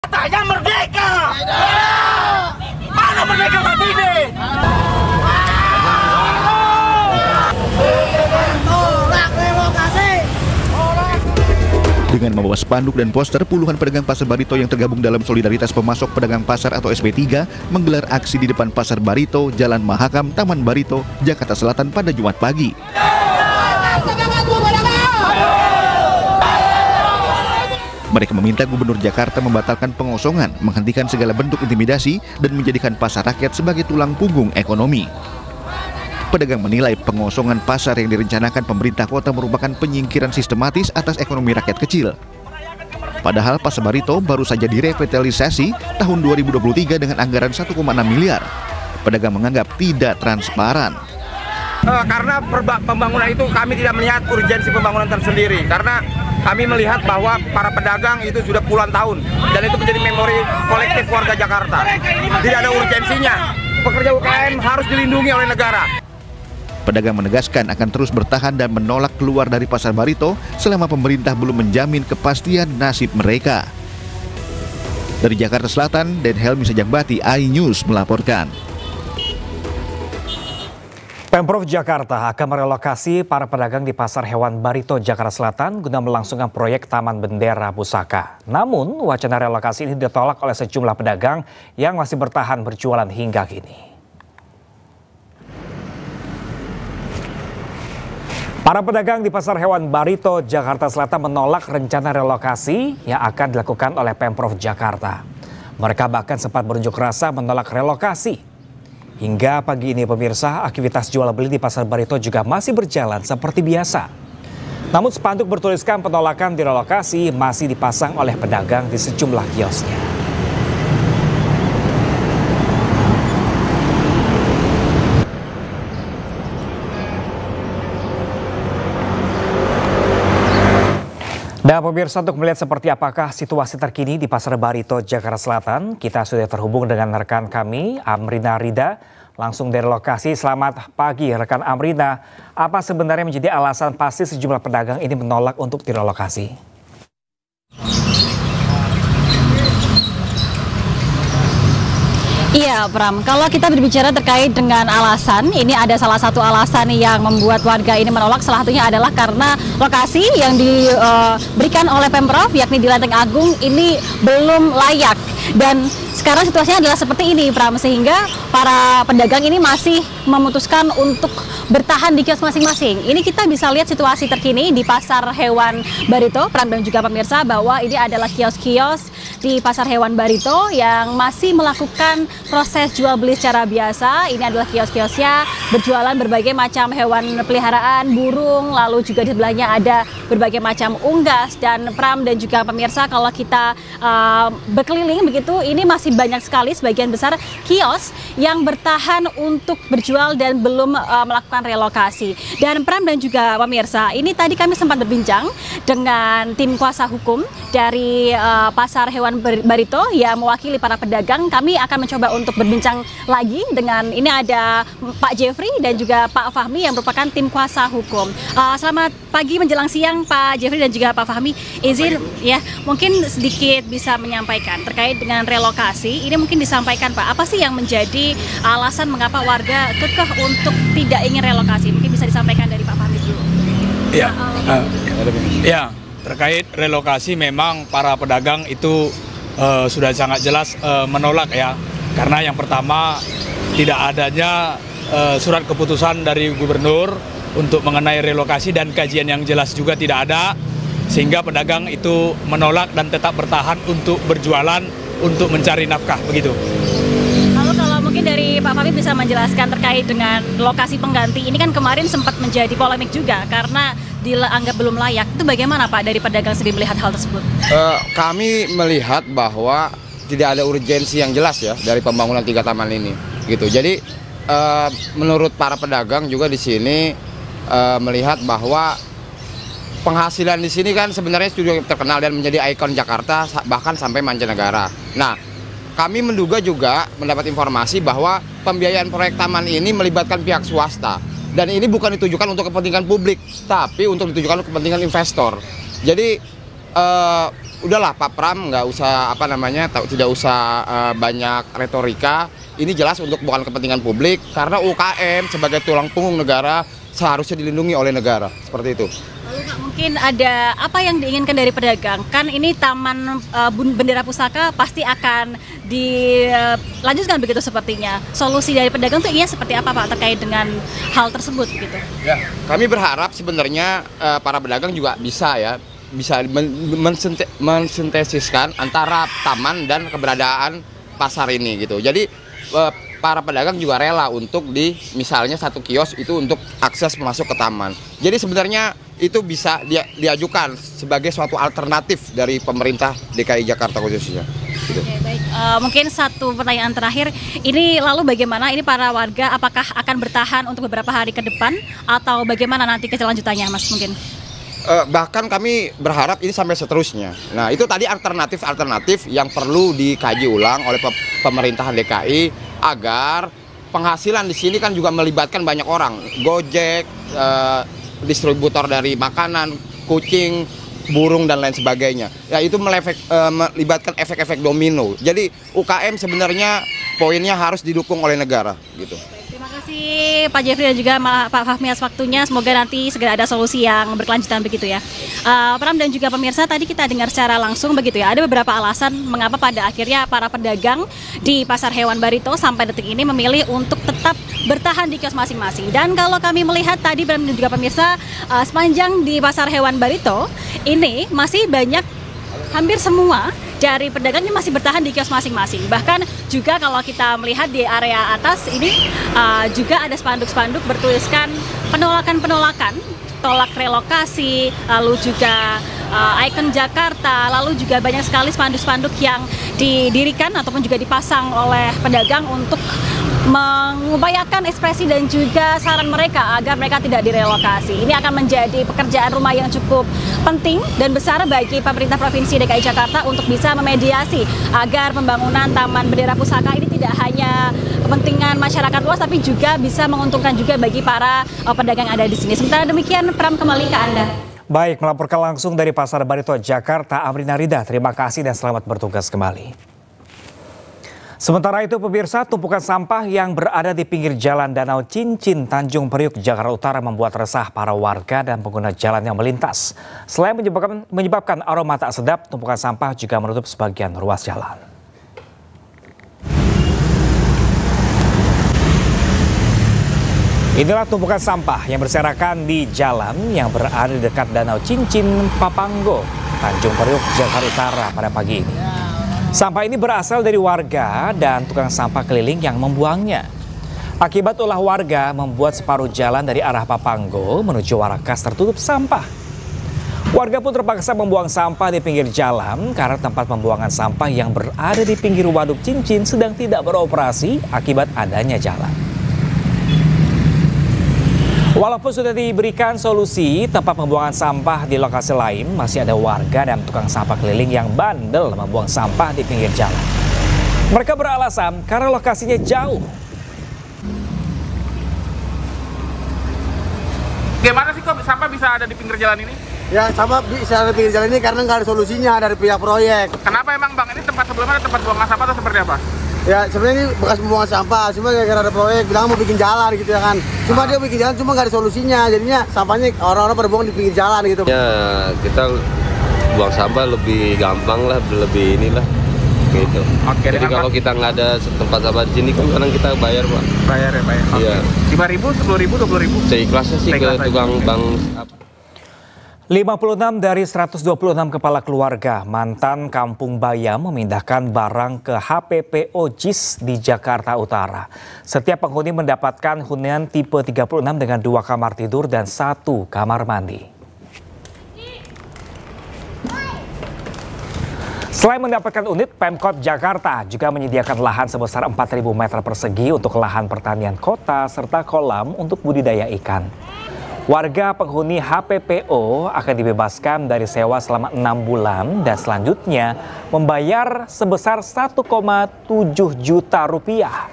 Katanya merdeka. Mana merdeka saat ini? Dengan membawa spanduk dan poster, puluhan pedagang Pasar Barito yang tergabung dalam Solidaritas Pemasok Pedagang Pasar atau SP3 menggelar aksi di depan Pasar Barito, Jalan Mahakam, Taman Barito, Jakarta Selatan pada Jumat pagi. Mereka meminta Gubernur Jakarta membatalkan pengosongan, menghentikan segala bentuk intimidasi, dan menjadikan pasar rakyat sebagai tulang punggung ekonomi. Pedagang menilai pengosongan pasar yang direncanakan pemerintah kota merupakan penyingkiran sistematis atas ekonomi rakyat kecil. Padahal Pasar Barito baru saja direvitalisasi tahun 2023 dengan anggaran 1,6 miliar. Pedagang menganggap tidak transparan. Karena pembangunan itu kami tidak melihat urgensi pembangunan tersendiri. Karena kami melihat bahwa para pedagang itu sudah puluhan tahun. Dan itu menjadi memori kolektif warga Jakarta. Tidak ada urgensinya. Pekerja UKM harus dilindungi oleh negara. Pedagang menegaskan akan terus bertahan dan menolak keluar dari Pasar Barito selama pemerintah belum menjamin kepastian nasib mereka. Dari Jakarta Selatan, Den Helmi Sejakbati, iNews melaporkan. Pemprov Jakarta akan merelokasi para pedagang di Pasar Hewan Barito, Jakarta Selatan guna melangsungkan proyek Taman Bendera Pusaka. Namun, wacana relokasi ini ditolak oleh sejumlah pedagang yang masih bertahan berjualan hingga kini. Para pedagang di Pasar Hewan Barito, Jakarta Selatan menolak rencana relokasi yang akan dilakukan oleh Pemprov Jakarta. Mereka bahkan sempat berunjuk rasa menolak relokasi. Hingga pagi ini pemirsa, aktivitas jual beli di Pasar Barito juga masih berjalan seperti biasa. Namun spanduk bertuliskan penolakan direlokasi masih dipasang oleh pedagang di sejumlah kiosnya. Dan pemirsa, untuk melihat seperti apakah situasi terkini di Pasar Barito, Jakarta Selatan, kita sudah terhubung dengan rekan kami, Amrina Rida, langsung dari lokasi. Selamat pagi rekan Amrina, apa sebenarnya menjadi alasan pasti sejumlah pedagang ini menolak untuk direlokasi? Iya, Pram. Kalau kita berbicara terkait dengan alasan, ini ada salah satu alasan yang membuat warga ini menolak. Salah satunya adalah karena lokasi yang diberikan oleh Pemprov, yakni di Lenteng Agung, ini belum layak. Dan sekarang situasinya adalah seperti ini, Pram, sehingga para pedagang ini masih memutuskan untuk bertahan di kios masing-masing. Ini kita bisa lihat situasi terkini di Pasar Hewan Barito, Pram dan juga pemirsa, bahwa ini adalah kios-kios di Pasar Hewan Barito yang masih melakukan proses jual beli secara biasa. Ini adalah kios-kiosnya berjualan berbagai macam hewan peliharaan, burung, lalu juga di sebelahnya ada berbagai macam unggas. Dan Pram dan juga pemirsa, kalau kita berkeliling begitu, ini masih banyak sekali sebagian besar kios yang bertahan untuk berjual dan belum melakukan relokasi. Dan Pram dan juga pemirsa, ini tadi kami sempat berbincang dengan tim kuasa hukum dari Pasar Hewan Barito yang mewakili para pedagang. Kami akan mencoba untuk berbincang lagi dengan, ini ada Pak Jeffrey dan juga Pak Fahmi yang merupakan tim kuasa hukum. Selamat pagi menjelang siang Pak Jeffrey dan juga Pak Fahmi. Izin ya, mungkin sedikit bisa menyampaikan terkait dengan relokasi. Ini mungkin disampaikan Pak, apa sih yang menjadi alasan mengapa warga kekeh untuk tidak ingin relokasi? Mungkin bisa disampaikan dari Pak Fahmi dulu. Ya, terkait relokasi memang para pedagang itu sudah sangat jelas menolak ya. Karena yang pertama tidak adanya surat keputusan dari gubernur untuk mengenai relokasi dan kajian yang jelas juga tidak ada. Sehingga pedagang itu menolak dan tetap bertahan untuk berjualan, untuk mencari nafkah begitu. Lalu kalau mungkin dari Pak Fahmi bisa menjelaskan terkait dengan lokasi pengganti. Ini kan kemarin sempat menjadi polemik juga karena dianggap belum layak. Itu bagaimana Pak dari pedagang sendiri melihat hal tersebut? Kami melihat bahwa tidak ada urgensi yang jelas ya dari pembangunan 3 taman ini, gitu. Jadi menurut para pedagang juga di sini melihat bahwa penghasilan di sini kan sebenarnya sudah terkenal dan menjadi ikon Jakarta bahkan sampai mancanegara. Nah, kami menduga juga mendapat informasi bahwa pembiayaan proyek taman ini melibatkan pihak swasta. Dan ini bukan ditujukan untuk kepentingan publik, tapi untuk ditujukan untuk kepentingan investor. Jadi udahlah Pak Pram nggak usah tidak usah banyak retorika. Ini jelas bukan kepentingan publik karena UKM sebagai tulang punggung negara seharusnya dilindungi oleh negara seperti itu. Lalu Pak, mungkin ada apa yang diinginkan dari pedagang? Kan ini Taman Bendera Pusaka pasti akan dilanjutkan begitu sepertinya. Solusi dari pedagang itu seperti apa Pak terkait dengan hal tersebut gitu? Ya, kami berharap sebenarnya para pedagang juga bisa mensintesiskan antara taman dan keberadaan pasar ini gitu. Jadi para pedagang juga rela untuk misalnya satu kios itu untuk akses masuk ke taman. Jadi sebenarnya itu bisa diajukan sebagai suatu alternatif dari pemerintah DKI Jakarta khususnya. Gitu. Oke, baik. Mungkin satu pertanyaan terakhir, ini lalu bagaimana ini para warga apakah akan bertahan untuk beberapa hari ke depan atau bagaimana nanti kelanjutannya Mas mungkin? Bahkan kami berharap ini sampai seterusnya. Nah itu tadi alternatif yang perlu dikaji ulang oleh pemerintahan DKI agar penghasilan di sini kan juga melibatkan banyak orang, Gojek, distributor dari makanan, kucing, burung dan lain sebagainya. Ya itu melibatkan efek-efek domino. Jadi UKM sebenarnya poinnya harus didukung oleh negara gitu. Terima kasih Pak Jeffrey dan juga Pak Fahmi atas waktunya. Semoga nanti segera ada solusi yang berkelanjutan begitu ya. Pram dan juga pemirsa, tadi kita dengar secara langsung begitu ya. Ada beberapa alasan mengapa pada akhirnya para pedagang di Pasar Hewan Barito sampai detik ini memilih untuk tetap bertahan di kios masing-masing. Dan kalau kami melihat tadi Pram dan juga pemirsa, sepanjang di Pasar Hewan Barito ini masih banyak, hampir semua dari pedagangnya masih bertahan di kios masing-masing. Bahkan juga kalau kita melihat di area atas ini juga ada spanduk-spanduk bertuliskan penolakan-penolakan, tolak relokasi, lalu juga ikon Jakarta, lalu juga banyak sekali spanduk-spanduk yang didirikan ataupun juga dipasang oleh pedagang untuk mengupayakan ekspresi dan juga saran mereka agar mereka tidak direlokasi. Ini akan menjadi pekerjaan rumah yang cukup penting dan besar bagi pemerintah Provinsi DKI Jakarta untuk bisa memediasi agar pembangunan Taman Bendera Pusaka ini tidak hanya kepentingan masyarakat luas tapi juga bisa menguntungkan juga bagi para pedagang yang ada di sini. Sementara demikian, Pram, kembali ke Anda. Baik, melaporkan langsung dari Pasar Barito, Jakarta, Amrina Rida. Terima kasih dan selamat bertugas kembali. Sementara itu pemirsa, tumpukan sampah yang berada di pinggir jalan Danau Cincin, Tanjung Priuk, Jakarta Utara membuat resah para warga dan pengguna jalan yang melintas. Selain menyebabkan aroma tak sedap, tumpukan sampah juga menutup sebagian ruas jalan. Inilah tumpukan sampah yang berserakan di jalan yang berada di dekat Danau Cincin, Papanggo, Tanjung Priuk, Jakarta Utara pada pagi ini. Sampah ini berasal dari warga dan tukang sampah keliling yang membuangnya. Akibat ulah warga membuat separuh jalan dari arah Papanggo menuju Warakas tertutup sampah. Warga pun terpaksa membuang sampah di pinggir jalan karena tempat pembuangan sampah yang berada di pinggir Waduk Cincin sedang tidak beroperasi akibat adanya jalan. Walaupun sudah diberikan solusi tempat pembuangan sampah di lokasi lain, masih ada warga dan tukang sampah keliling yang bandel membuang sampah di pinggir jalan. Mereka beralasan karena lokasinya jauh. Gimana sih kok sampah bisa ada di pinggir jalan ini? Ya, sampah bisa ada di pinggir jalan ini karena nggak ada solusinya dari pihak proyek. Kenapa emang Bang? Ini tempat sebelumnya ada tempat buangan sampah atau seperti apa? Ya sebenarnya ini bekas pembuangan sampah, cuma gara-gara ada proyek bilang mau bikin jalan gitu ya kan. Cuma dia bikin jalan cuma nggak ada solusinya, jadinya sampahnya orang-orang pada buang di pinggir jalan gitu. Ya kita buang sampah lebih gampang lah, lebih inilah gitu. Oke, jadi kalau kita nggak ada tempat sampah di sini kan kadang kita bayar Pak. Bayar ya Pak. Iya. 5.000, 10.000, 20.000. Seikhlasnya sih ke tukang bank. 56 dari 126 kepala keluarga mantan Kampung Bayam memindahkan barang ke HPPO JIS di Jakarta Utara. Setiap penghuni mendapatkan hunian tipe 36 dengan 2 kamar tidur dan 1 kamar mandi. Selain mendapatkan unit, Pemkot Jakarta juga menyediakan lahan sebesar 4.000 meter persegi untuk lahan pertanian kota serta kolam untuk budidaya ikan. Warga penghuni HPPO akan dibebaskan dari sewa selama 6 bulan dan selanjutnya membayar sebesar 1,7 juta rupiah.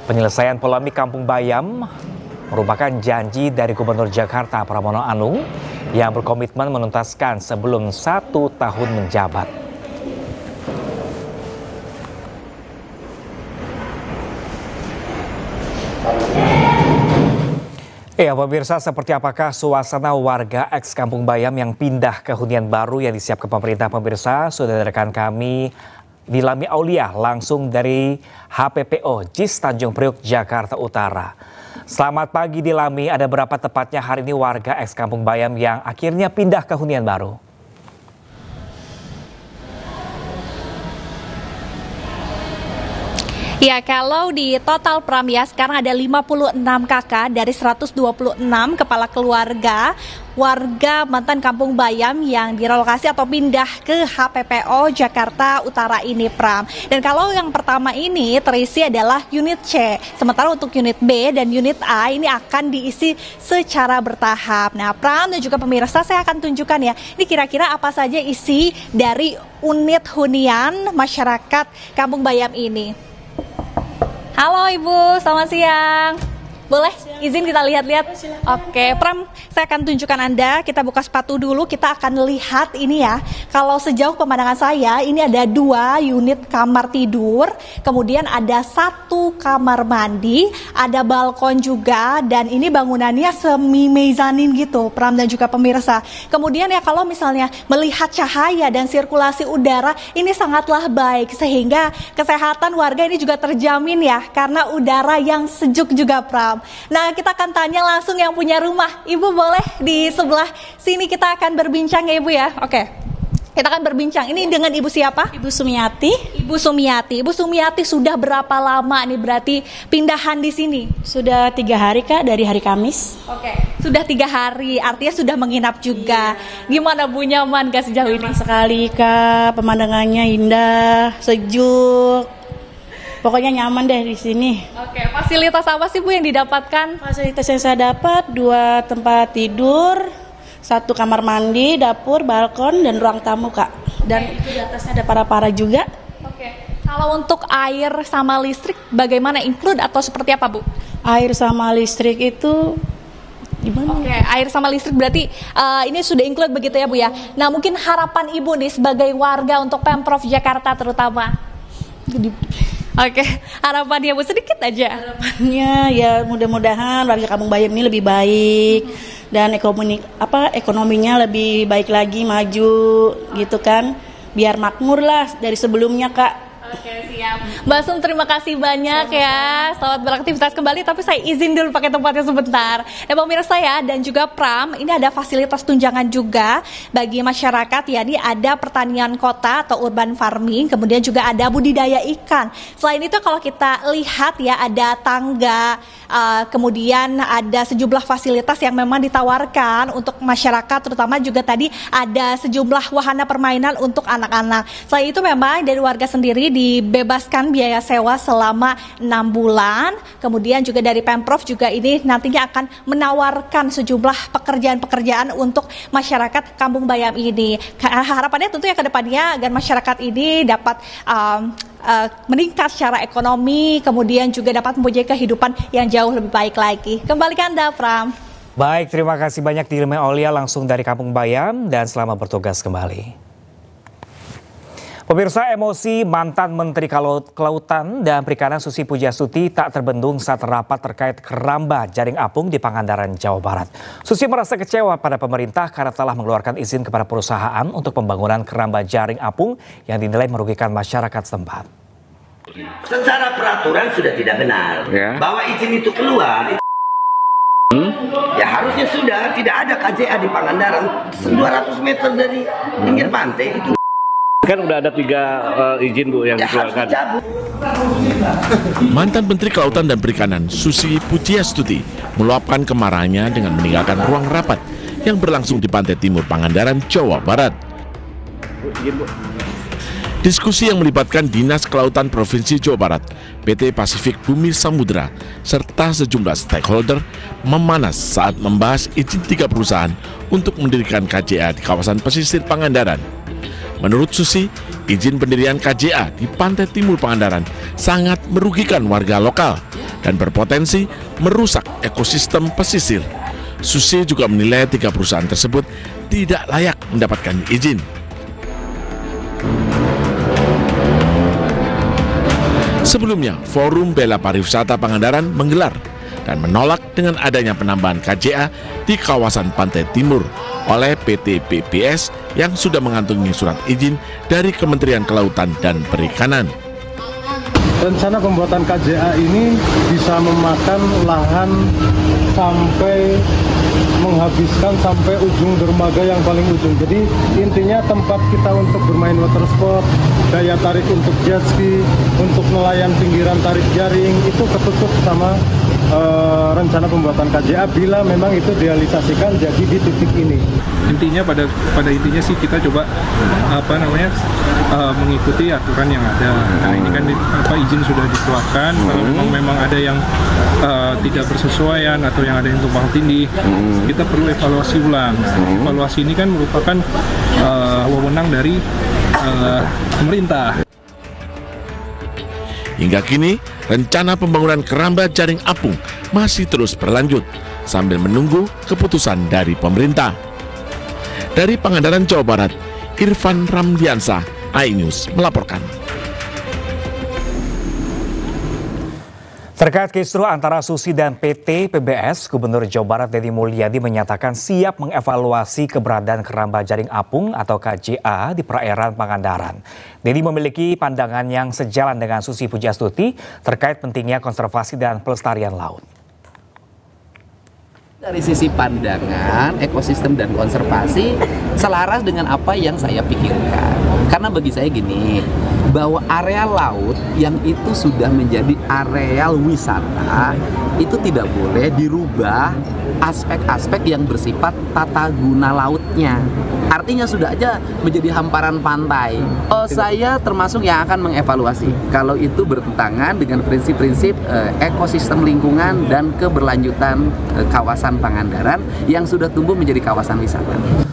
Penyelesaian polemik Kampung Bayam merupakan janji dari Gubernur Jakarta Pramono Anung yang berkomitmen menuntaskan sebelum 1 tahun menjabat. Ya, pemirsa, seperti apakah suasana warga ex Kampung Bayam yang pindah ke hunian baru yang disiapkan pemerintah, pemirsa? Sudah ada rekan kami Nilami Aulia langsung dari HPPO JIS Tanjung Priok, Jakarta Utara. Selamat pagi Nilami, ada berapa tepatnya hari ini warga ex Kampung Bayam yang akhirnya pindah ke hunian baru? Ya, kalau di total Pram ya, sekarang ada 56 kakak dari 126 kepala keluarga warga mantan Kampung Bayam yang direlokasi atau pindah ke HPPO Jakarta Utara ini, Pram. Dan kalau yang pertama ini terisi adalah unit C, sementara untuk unit B dan unit A ini akan diisi secara bertahap. Nah, Pram dan juga pemirsa, saya akan tunjukkan ya, ini kira-kira apa saja isi dari unit hunian masyarakat Kampung Bayam ini. Halo Ibu, selamat siang. Boleh izin kita lihat-lihat? Oke, Pram, saya akan tunjukkan Anda, kita buka sepatu dulu, kita akan lihat ini ya. Kalau sejauh pemandangan saya, ini ada 2 unit kamar tidur, kemudian ada 1 kamar mandi, ada balkon juga, dan ini bangunannya semi mezanin gitu, Pram dan juga pemirsa. Kemudian ya kalau misalnya melihat cahaya dan sirkulasi udara, ini sangatlah baik, sehingga kesehatan warga ini juga terjamin ya, karena udara yang sejuk juga, Pram. Nah, kita akan tanya langsung yang punya rumah. Ibu boleh di sebelah sini kita akan berbincang ya Ibu ya. Oke. Kita akan berbincang. Ini dengan Ibu siapa? Ibu Sumiati. Ibu Sumiati. Ibu Sumiati sudah berapa lama nih berarti pindahan di sini? Sudah 3 hari Kak, dari hari Kamis. Oke. Sudah 3 hari, artinya sudah menginap juga. Iya. Gimana Bu, nyaman gak sejauh ini? Sekali Kak, pemandangannya indah, sejuk. Pokoknya nyaman deh di sini. Oke, fasilitas apa sih Bu yang didapatkan? Fasilitas yang saya dapat 2 tempat tidur, 1 kamar mandi, dapur, balkon, dan ruang tamu Kak. Dan itu di atasnya ada para-para juga. Oke. Kalau untuk air sama listrik bagaimana, include atau seperti apa Bu? Air sama listrik itu gimana? Oke, air sama listrik berarti ini sudah include begitu ya Bu ya. Nah, mungkin harapan Ibu nih sebagai warga untuk Pemprov Jakarta terutama. Oke, harapannya Bu sedikit aja. Harapannya ya mudah-mudahan warga Kampung Bayam ini lebih baik dan ekonominya lebih baik lagi, maju gitu kan. Biar makmur lah dari sebelumnya Kak. Oke, siap. Mbak Sum, terima kasih banyak ya. Selamat beraktivitas kembali, tapi saya izin dulu pakai tempatnya sebentar. Pemirsa ya, dan juga Pram, ini ada fasilitas tunjangan juga bagi masyarakat, yakni ada pertanian kota atau urban farming, kemudian juga ada budidaya ikan. Selain itu kalau kita lihat ya, ada tangga, kemudian ada sejumlah fasilitas yang memang ditawarkan untuk masyarakat, terutama juga tadi ada sejumlah wahana permainan untuk anak-anak. Selain itu memang dari warga sendiri dibebaskan biaya sewa selama 6 bulan. Kemudian juga dari Pemprov juga ini nantinya akan menawarkan sejumlah pekerjaan-pekerjaan untuk masyarakat Kampung Bayam ini. Harapannya tentunya ke depannya agar masyarakat ini dapat meningkat secara ekonomi, kemudian juga dapat mempunyai kehidupan yang jauh lebih baik lagi. Kembali ke Anda, Pram. Baik, terima kasih banyak Nilami Aulia langsung dari Kampung Bayam dan selamat bertugas kembali. Pemirsa, emosi mantan Menteri Kelautan dan Perikanan Susi Pujiastuti tak terbendung saat rapat terkait keramba jaring apung di Pangandaran, Jawa Barat. Susi merasa kecewa pada pemerintah karena telah mengeluarkan izin kepada perusahaan untuk pembangunan keramba jaring apung yang dinilai merugikan masyarakat setempat. Secara peraturan sudah tidak benar bahwa izin itu keluar. Ya harusnya sudah tidak ada KJA di Pangandaran 200 meter dari pinggir pantai itu. Kan udah ada 3 izin Bu yang dikeluarkan. Mantan Menteri Kelautan dan Perikanan Susi Pujiastuti meluapkan kemarahannya dengan meninggalkan ruang rapat yang berlangsung di pantai timur Pangandaran, Jawa Barat. Diskusi yang melibatkan Dinas Kelautan Provinsi Jawa Barat, PT Pasifik Bumi Samudra, serta sejumlah stakeholder memanas saat membahas izin 3 perusahaan untuk mendirikan KJA di kawasan pesisir Pangandaran. Menurut Susi, izin pendirian KJA di pantai timur Pangandaran sangat merugikan warga lokal dan berpotensi merusak ekosistem pesisir. Susi juga menilai 3 perusahaan tersebut tidak layak mendapatkan izin. Sebelumnya, Forum Bela Pariwisata Pangandaran menggelar dan menolak dengan adanya penambahan KJA di kawasan Pantai Timur oleh PT PPS yang sudah mengantongi surat izin dari Kementerian Kelautan dan Perikanan. Rencana pembuatan KJA ini bisa memakan lahan sampai menghabiskan sampai ujung dermaga yang paling ujung. Jadi intinya tempat kita untuk bermain water sport, daya tarik untuk jet ski, untuk nelayan pinggiran tarik jaring itu ketutup sama rencana pembuatan KJA bila memang itu direalisasikan jadi di titik ini. Intinya pada intinya sih kita coba mengikuti aturan yang ada. Nah ini kan izin sudah dikeluarkan. Kalau memang ada yang tidak bersesuaian atau yang ada yang tumpang tindih, kita perlu evaluasi ulang. Evaluasi ini kan merupakan wewenang dari pemerintah. Hingga kini, rencana pembangunan keramba jaring apung masih terus berlanjut sambil menunggu keputusan dari pemerintah. Dari Pangandaran, Jawa Barat, Irfan Ramdiansah, iNews melaporkan. Terkait kisruh antara Susi dan PT PBS, Gubernur Jawa Barat Deddy Mulyadi menyatakan siap mengevaluasi keberadaan keramba jaring apung atau KJA di perairan Pangandaran. Deddy memiliki pandangan yang sejalan dengan Susi Pujiastuti terkait pentingnya konservasi dan pelestarian laut. Dari sisi pandangan, ekosistem dan konservasi selaras dengan apa yang saya pikirkan. Karena bagi saya gini, bahwa area laut yang itu sudah menjadi areal wisata itu tidak boleh dirubah aspek-aspek yang bersifat tata guna lautnya. Artinya sudah aja menjadi hamparan pantai. Saya termasuk yang akan mengevaluasi kalau itu bertentangan dengan prinsip-prinsip ekosistem lingkungan dan keberlanjutan kawasan Pangandaran yang sudah tumbuh menjadi kawasan wisata.